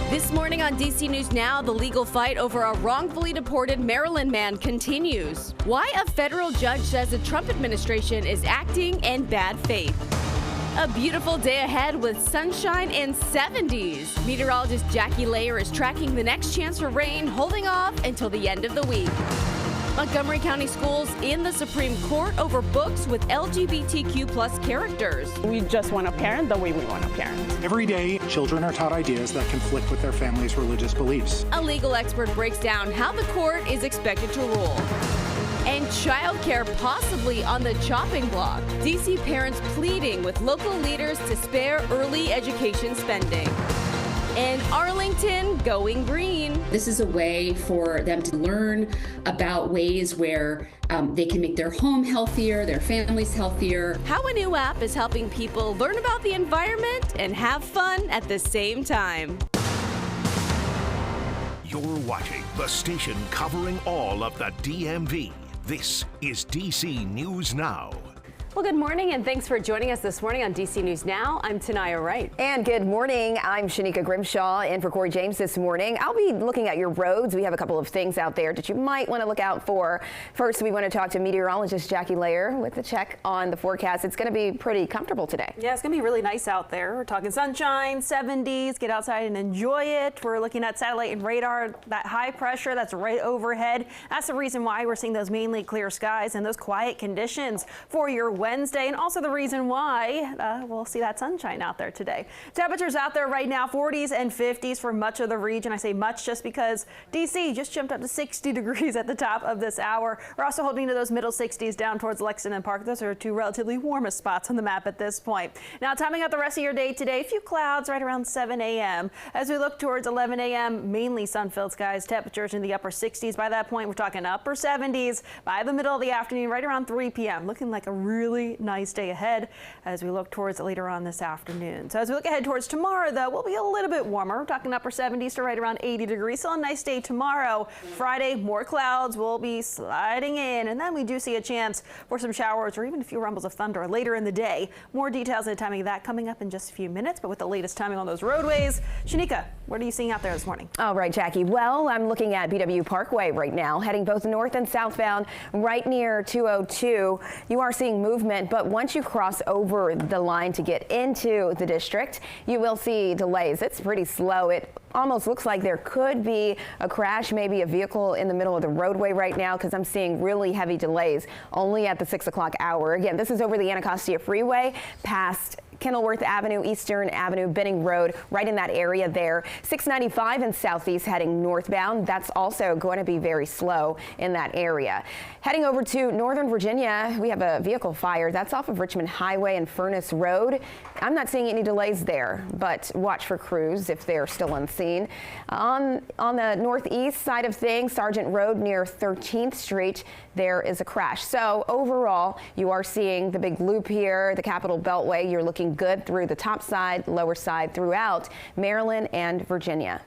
This morning on DC News Now, the legal fight over a wrongfully deported Maryland man continues. Why a federal judge says the Trump administration is acting in bad faith. A beautiful day ahead with sunshine and 70s. Meteorologist Jackie Layer is tracking the next chance for rain, holding off until the end of the week. Montgomery County schools in the Supreme Court over books with LGBTQ+ characters. We just want to parent the way we want to parent. Every day, children are taught ideas that conflict with their family's religious beliefs. A legal expert breaks down how the court is expected to rule. And childcare possibly on the chopping block. DC parents pleading with local leaders to spare early education spending. And Arlington going green. This is a way for them to learn about ways where they can make their home healthier, their families healthier. How a new app is helping people learn about the environment and have fun at the same time. You're watching the station covering all of the DMV. This is DC News Now. Well, good morning and thanks for joining us this morning on DC News Now. I'm Tanaya Wright. And good morning. I'm Shanika Grimshaw in for Corey James this morning. I'll be looking at your roads. We have a couple of things out there that you might want to look out for. First, we want to talk to meteorologist Jackie Layer with a check on the forecast. It's going to be pretty comfortable today. Yeah, it's going to be really nice out there. We're talking sunshine, 70s, get outside and enjoy it. We're looking at satellite and radar, that high pressure that's right overhead. That's the reason why we're seeing those mainly clear skies and those quiet conditions for your Wednesday, and also the reason why we'll see that sunshine out there today. Temperatures out there right now, 40s and 50s for much of the region. I say much just because DC just jumped up to 60 degrees at the top of this hour. We're also holding to those middle 60s down towards Lexington Park. Those are two relatively warmest spots on the map at this point. Now, timing out the rest of your day today, a few clouds right around 7 a.m. As we look towards 11 a.m., mainly sun-filled skies, temperatures in the upper 60s. By that point, we're talking upper 70s. By the middle of the afternoon, right around 3 p.m., looking like a really nice day ahead as we look towards later on this afternoon. So as we look ahead towards tomorrow, though, we'll be a little bit warmer. We're talking upper 70s to right around 80 degrees. So a nice day tomorrow. Friday, more clouds will be sliding in, and then we do see a chance for some showers or even a few rumbles of thunder later in the day. More details and the timing of that coming up in just a few minutes. But with the latest timing on those roadways, Shanika, what are you seeing out there this morning? All right, Jackie. Well, I'm looking at BW Parkway right now, heading both north and southbound right near 202. You are seeing movement, but once you cross over the line to get into the district, you will see delays. It's pretty slow. It almost looks like there could be a crash, maybe a vehicle in the middle of the roadway right now, because I'm seeing really heavy delays only at the 6 o'clock hour. Again, this is over the Anacostia Freeway past Kenilworth Avenue, Eastern Avenue, Benning Road, right in that area there. 695 in Southeast heading northbound. That's also going to be very slow in that area. Heading over to Northern Virginia, we have a vehicle fire. That's off of Richmond Highway and Furnace Road. I'm not seeing any delays there, but watch for crews if they're still unseen. On the northeast side of things, Sargent Road near 13th Street, there is a crash. So overall, you are seeing the big loop here, the Capitol Beltway. You're looking good through the top side, lower side throughout Maryland and Virginia.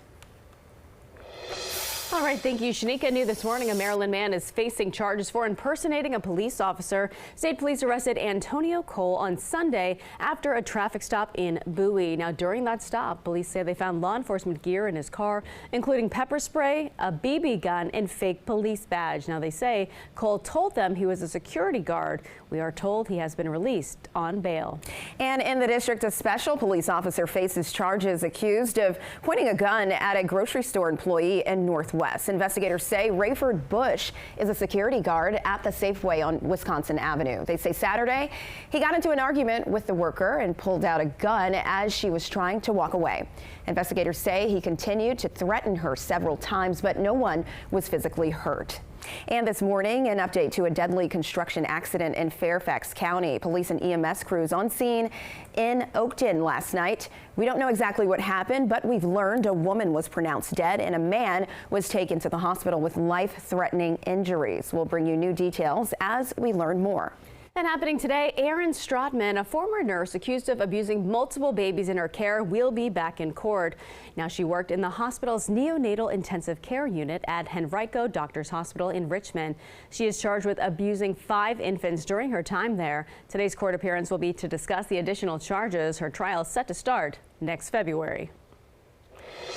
All right, thank you, Shanika. New this morning, a Maryland man is facing charges for impersonating a police officer. State police arrested Antonio Cole on Sunday after a traffic stop in Bowie. Now, during that stop, police say they found law enforcement gear in his car, including pepper spray, a BB gun, and fake police badge. Now, they say Cole told them he was a security guard. We are told he has been released on bail. And in the district, a special police officer faces charges accused of pointing a gun at a grocery store employee in Northwest. Investigators say Rayford Bush is a security guard at the Safeway on Wisconsin Avenue. They say Saturday he got into an argument with the worker and pulled out a gun as she was trying to walk away. Investigators say he continued to threaten her several times, but no one was physically hurt. And this morning, an update to a deadly construction accident in Fairfax County. Police and EMS crews on scene in Oakton last night. We don't know exactly what happened, but we've learned a woman was pronounced dead and a man was taken to the hospital with life-threatening injuries. We'll bring you new details as we learn more. And happening today, Erin Stratman, a former nurse accused of abusing multiple babies in her care, will be back in court. Now, she worked in the hospital's neonatal intensive care unit at Henrico Doctors Hospital in Richmond. She is charged with abusing 5 infants during her time there. Today's court appearance will be to discuss the additional charges. Her trial is set to start next February.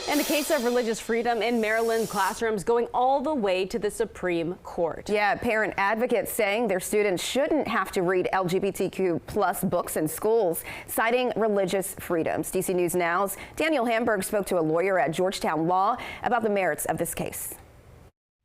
And the case of religious freedom in Maryland classrooms going all the way to the Supreme Court. Yeah, parent advocates saying their students shouldn't have to read LGBTQ plus books in schools, citing religious freedoms. DC News Now's Daniel Hamburg spoke to a lawyer at Georgetown Law about the merits of this case.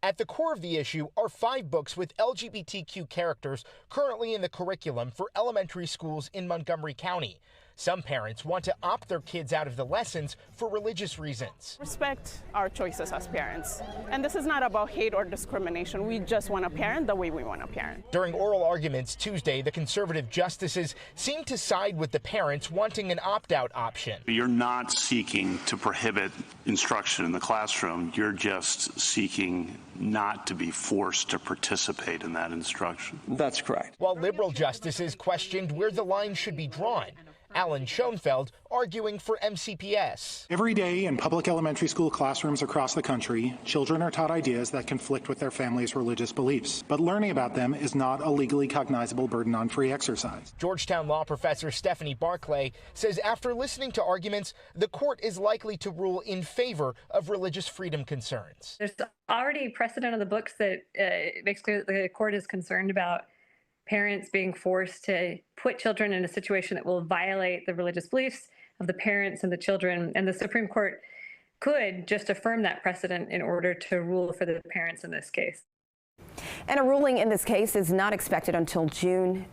At the core of the issue are 5 books with LGBTQ characters currently in the curriculum for elementary schools in Montgomery County. Some parents want to opt their kids out of the lessons for religious reasons. Respect our choices as parents. And this is not about hate or discrimination. We just want to parent the way we want to parent. During oral arguments Tuesday, the conservative justices seemed to side with the parents wanting an opt-out option. You're not seeking to prohibit instruction in the classroom. You're just seeking not to be forced to participate in that instruction. That's correct. While liberal justices questioned where the line should be drawn, Alan Schoenfeld arguing for MCPS. Every day in public elementary school classrooms across the country, children are taught ideas that conflict with their family's religious beliefs. But learning about them is not a legally cognizable burden on free exercise. Georgetown law professor Stephanie Barclay says after listening to arguments, the court is likely to rule in favor of religious freedom concerns. There's already precedent on the books that makes clear that the court is concerned about parents being forced to put children in a situation that will violate the religious beliefs of the parents and the children. And the Supreme Court could just affirm that precedent in order to rule for the parents in this case. And a ruling in this case is not expected until June.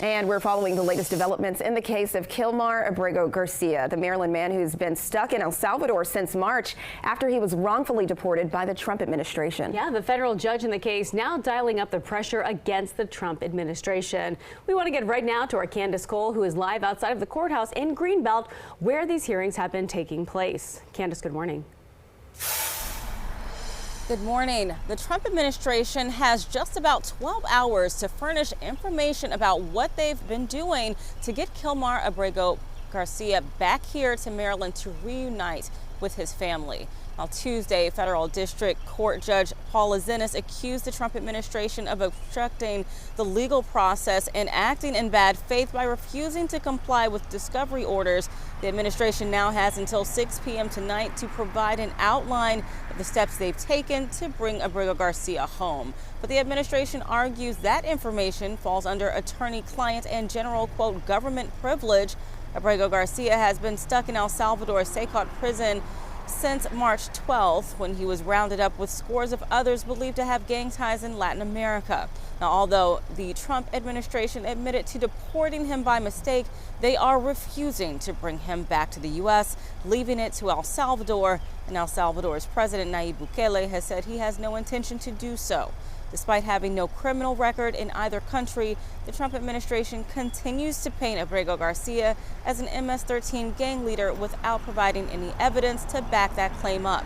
And we're following the latest developments in the case of Kilmar Abrego Garcia, the Maryland man who's been stuck in El Salvador since March after he was wrongfully deported by the Trump administration. Yeah, the federal judge in the case now dialing up the pressure against the Trump administration. We want to get right now to our Candace Cole, who is live outside of the courthouse in Greenbelt, where these hearings have been taking place. Candace, good morning. Good morning. The Trump administration has just about 12 hours to furnish information about what they've been doing to get Kilmar Abrego Garcia back here to Maryland to reunite with his family. On Tuesday, federal district court judge Paul Azenis accused the Trump administration of obstructing the legal process and acting in bad faith by refusing to comply with discovery orders. The administration now has until 6 p.m. tonight to provide an outline of the steps they've taken to bring Abrego Garcia home. But the administration argues that information falls under attorney-client and general, quote, government privilege. Abrego Garcia has been stuck in El Salvador's Secot prison since March 12th, when he was rounded up with scores of others believed to have gang ties in Latin America. Now, although the Trump administration admitted to deporting him by mistake, they are refusing to bring him back to the U.S., leaving it to El Salvador. And El Salvador's President Nayib Bukele has said he has no intention to do so. Despite having no criminal record in either country, the Trump administration continues to paint Abrego Garcia as an MS-13 gang leader without providing any evidence to back that claim up.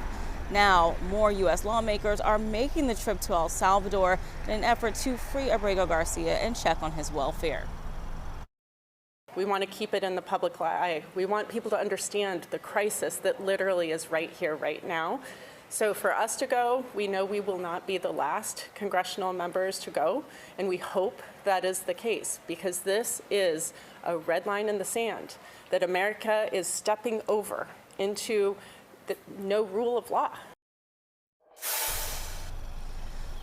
Now, more U.S. lawmakers are making the trip to El Salvador in an effort to free Abrego Garcia and check on his welfare. We want to keep it in the public eye. We want people to understand the crisis that literally is right here, right now. So for us to go, we know we will not be the last congressional members to go, and we hope that is the case, because this is a red line in the sand that America is stepping over into the no rule of law.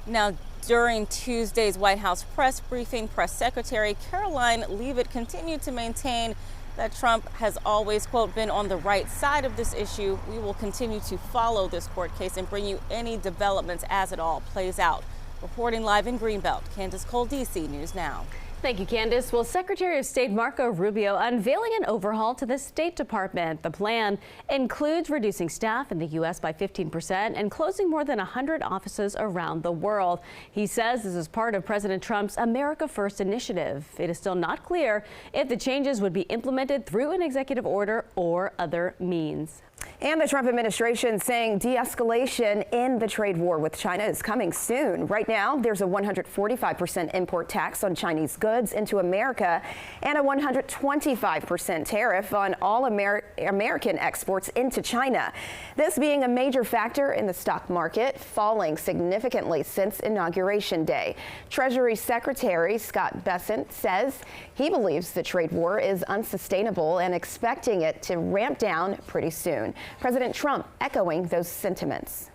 Now, during Tuesday's White House press briefing, Press Secretary Caroline Leavitt continued to maintain that Trump has always, quote, been on the right side of this issue. We will continue to follow this court case and bring you any developments as it all plays out. Reporting live in Greenbelt, Candace Cole, DC News Now. Thank you, Candace. Well, Secretary of State Marco Rubio unveiling an overhaul to the State Department. The plan includes reducing staff in the U.S. by 15% and closing more than 100 offices around the world. He says this is part of President Trump's America First initiative. It is still not clear if the changes would be implemented through an executive order or other means. And the Trump administration saying de-escalation in the trade war with China is coming soon. Right now, there's a 145% import tax on Chinese goods into America and a 125% tariff on all American exports into China. This being a major factor in the stock market, falling significantly since Inauguration Day. Treasury Secretary Scott Bessent says he believes the trade war is unsustainable and expecting it to ramp down pretty soon. President Trump echoing those sentiments.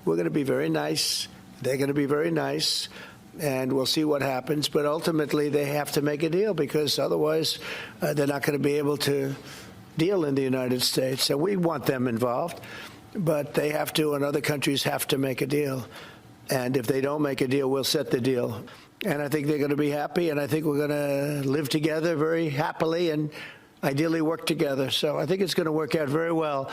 We're going to be very nice. They're going to be very nice. And we'll see what happens. But ultimately, they have to make a deal because otherwise they're not going to be able to deal in the United States. So we want them involved. But they have to, and other countries have to make a deal. And if they don't make a deal, we'll set the deal. And I think they're going to be happy. And I think we're going to live together very happily and ideally work together. So I think it's going to work out very well.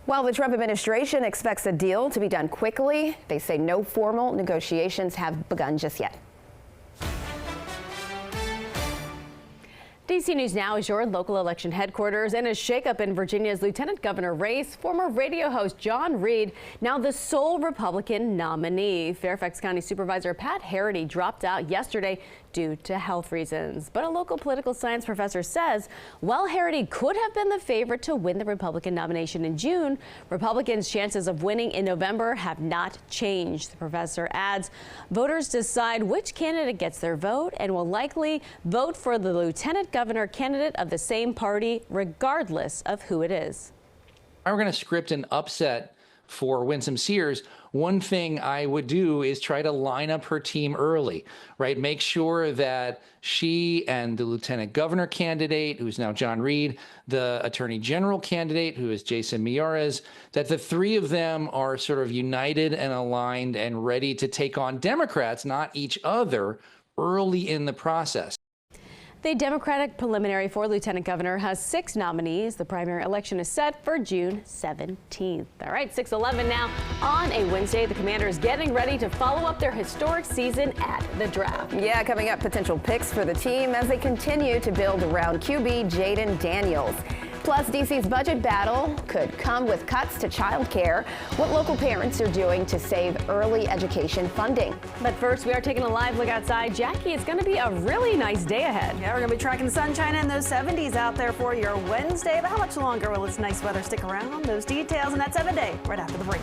While the Trump administration expects a deal to be done quickly, they say no formal negotiations have begun just yet. DC News Now is your local election headquarters, and a shakeup in Virginia's lieutenant governor race. Former radio host John Reed, now the sole Republican nominee. Fairfax County Supervisor Pat Harity dropped out yesterday due to health reasons. But a local political science professor says while Harity could have been the favorite to win the Republican nomination in June, Republicans' chances of winning in November have not changed. The professor adds voters decide which candidate gets their vote and will likely vote for the lieutenant governor candidate of the same party, regardless of who it is. If I were going to script an upset for Winsome Sears, one thing I would do is try to line up her team early, right? Make sure that she and the lieutenant governor candidate, who's now John Reed, the attorney general candidate, who is Jason Miyares, that the three of them are sort of united and aligned and ready to take on Democrats, not each other, early in the process. The Democratic preliminary for lieutenant governor has 6 nominees. The primary election is set for June 17th. All right, 6:11 now on a Wednesday. The Commanders getting ready to follow up their historic season at the draft. Yeah, coming up, potential picks for the team as they continue to build around QB Jayden Daniels. Plus, DC's budget battle could come with cuts to child care. What local parents are doing to save early education funding. But first, we are taking a live look outside. Jackie, it's going to be a really nice day ahead. Yeah, we're going to be tracking the sunshine and those 70s out there for your Wednesday. But how much longer will this nice weather stick around? Those details in that 7-day right after the break.